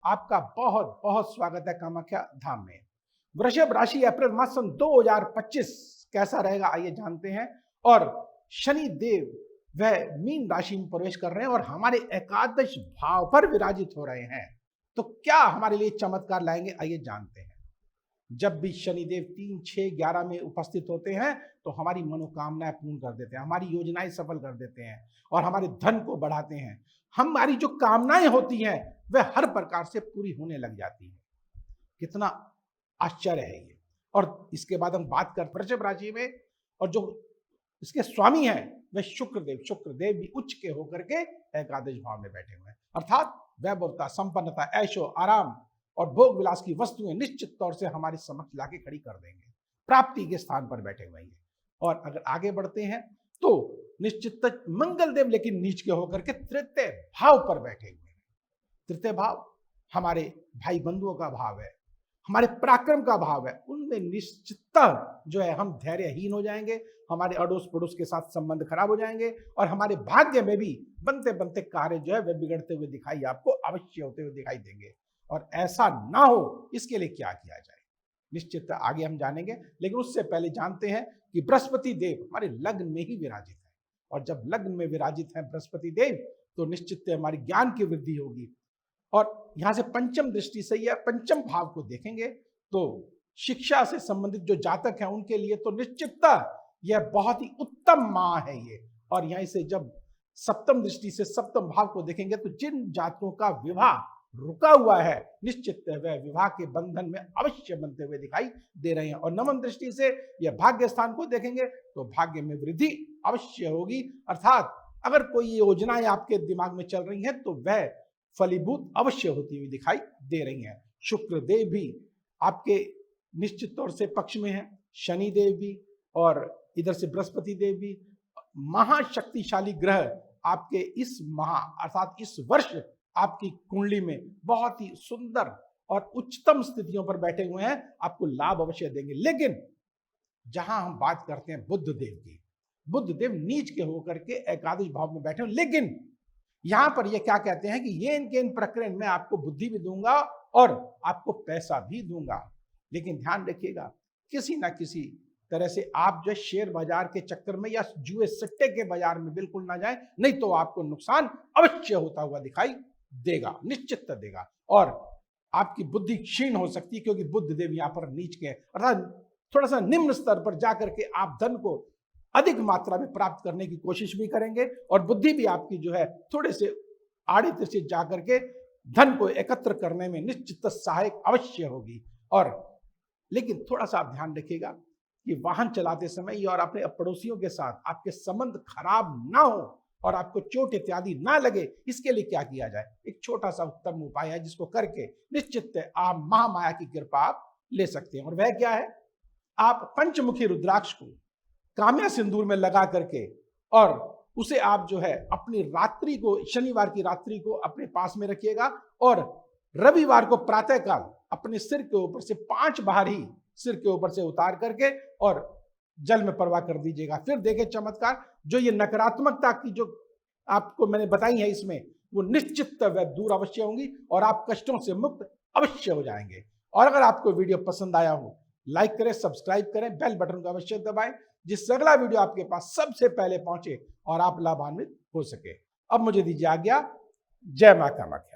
आपका बहुत बहुत स्वागत है कामाख्या धाम में। वृषभ राशि अप्रैल मास सन 2025 कैसा रहेगा आइए जानते हैं। और शनि देव वह मीन राशि में प्रवेश कर रहे हैं और हमारे एकादश भाव पर विराजित हो रहे हैं। तो क्या हमारे लिए चमत्कार लाएंगे आइए जानते हैं। जब भी शनिदेव 3, 6, 11 में उपस्थित होते हैं तो हमारी मनोकामनाएं पूर्ण कर देते हैं, हमारी योजनाएं सफल कर देते हैं और हमारे धन को बढ़ाते हैं। हमारी जो कामनाएं होती हैं वह हर प्रकार से पूरी होने लग जाती है। कितना आश्चर्य है ये। और इसके बाद हम बात करते वृषभ राशि में, और जो इसके स्वामी हैं वह शुक्रदेव भी उच्च के होकर के एकादश भाव में बैठे हुए हैं, अर्थात वैभवता, संपन्नता, ऐशो आराम और भोग विलास की वस्तुएं निश्चित तौर से हमारे समक्ष लाके खड़ी कर देंगे। प्राप्ति के स्थान पर बैठे हुए हैं। और अगर आगे बढ़ते हैं तो निश्चित मंगल देव लेकिन नीच के होकर के तृतीय भाव पर बैठे हुए हैं। तृतीय भाव हमारे भाई बंधुओं का भाव है, हमारे पराक्रम का भाव है। उनमें निश्चितता जो है हम धैर्यहीन हो जाएंगे, हमारे अड़ोस पड़ोस के साथ संबंध खराब हो जाएंगे और हमारे भाग्य में भी बनते बनते कार्य जो है वे बिगड़ते हुए दिखाई आपको अवश्य होते हुए दिखाई देंगे। और ऐसा ना हो इसके लिए क्या किया जाए निश्चित आगे हम जानेंगे, लेकिन उससे पहले जानते हैं कि बृहस्पति देव हमारे लग्न में ही विराजित है। और जब लग्न में विराजित है बृहस्पति देव तो निश्चित हमारी ज्ञान की वृद्धि होगी। और यहां से पंचम दृष्टि से या पंचम भाव को देखेंगे तो शिक्षा से संबंधित जो जातक हैं उनके लिए तो निश्चितता यह बहुत ही उत्तम माह है ये। और यहीं से जब सप्तम दृष्टि से सप्तम भाव को देखेंगे तो जिन जातकों का विवाह रुका हुआ है निश्चित वह विवाह के बंधन में अवश्य बनते हुए दिखाई दे रहे हैं। और नवम दृष्टि से यह भाग्य स्थान को देखेंगे तो भाग्य में वृद्धि अवश्य होगी, अर्थात अगर कोई योजनाएं आपके दिमाग में चल रही हैं तो वह फलीभूत अवश्य होती हुई दिखाई दे रही हैं। शुक्र देव भी आपके निश्चित तौर से पक्ष में है, शनि देव भी और इधर से बृहस्पति देव भी। महाशक्तिशाली ग्रह आपके इस माह अर्थात इस वर्ष आपकी कुंडली में बहुत ही सुंदर और उच्चतम स्थितियों पर बैठे हुए हैं, आपको लाभ अवश्य देंगे। लेकिन जहां हम बात करते हैं बुध देव की, बुध देव नीच के होकर के एकादश भाव में बैठे हुए, लेकिन यहां पर ये क्या कहते हैं कि ये इनके इन प्रकरण में आपको बुद्धि भी दूंगा और आपको पैसा भी दूंगा। लेकिन ध्यान रखिएगा किसी ना किसी तरह से आप जो शेयर बाजार के चक्कर में या जुए सट्टे के बाजार में बिल्कुल ना जाए, नहीं तो आपको नुकसान अवश्य होता हुआ दिखाई देगा, निश्चित देगा। और आपकी बुद्धि क्षीण हो सकती है क्योंकि बुध देव यहां पर नीच के, अर्थात थोड़ा सा निम्न स्तर पर जाकर के आप धन को अधिक मात्रा में प्राप्त करने की कोशिश भी करेंगे और बुद्धि भी आपकी जो है थोड़े से आड़े तिरछे जाकर के धन को एकत्र करने में निश्चित सहायक अवश्य होगी। और लेकिन थोड़ा सा आप ध्यान रखिएगा कि वाहन चलाते समय और अपने पड़ोसियों के साथ आपके संबंध खराब ना हो और आपको चोट इत्यादि ना लगे, इसके लिए क्या किया जाए। एक छोटा सा उत्तम उपाय है जिसको करके निश्चित आप महामाया की कृपा आप ले सकते हैं। और वह क्या है, आप पंचमुखी रुद्राक्ष को काम्या सिंदूर में लगा करके और उसे आप जो है अपनी रात्रि को, शनिवार की रात्रि को अपने पास में रखिएगा और रविवार को प्रातःकाल अपने सिर के ऊपर से 5 बार ही सिर के ऊपर से उतार करके और जल में प्रवाह कर दीजिएगा। फिर देखें चमत्कार, जो ये नकारात्मकता की जो आपको मैंने बताई है इसमें वो निश्चित वह दूर अवश्य होंगी और आप कष्टों से मुक्त अवश्य हो जाएंगे। और अगर आपको वीडियो पसंद आया हो लाइक करें, सब्सक्राइब करें, बेल बटन को अवश्य दबाएं जिससे अगला वीडियो आपके पास सबसे पहले पहुंचे और आप लाभान्वित हो सके। अब मुझे दीजिए आज्ञा। जय मां कामाख्या।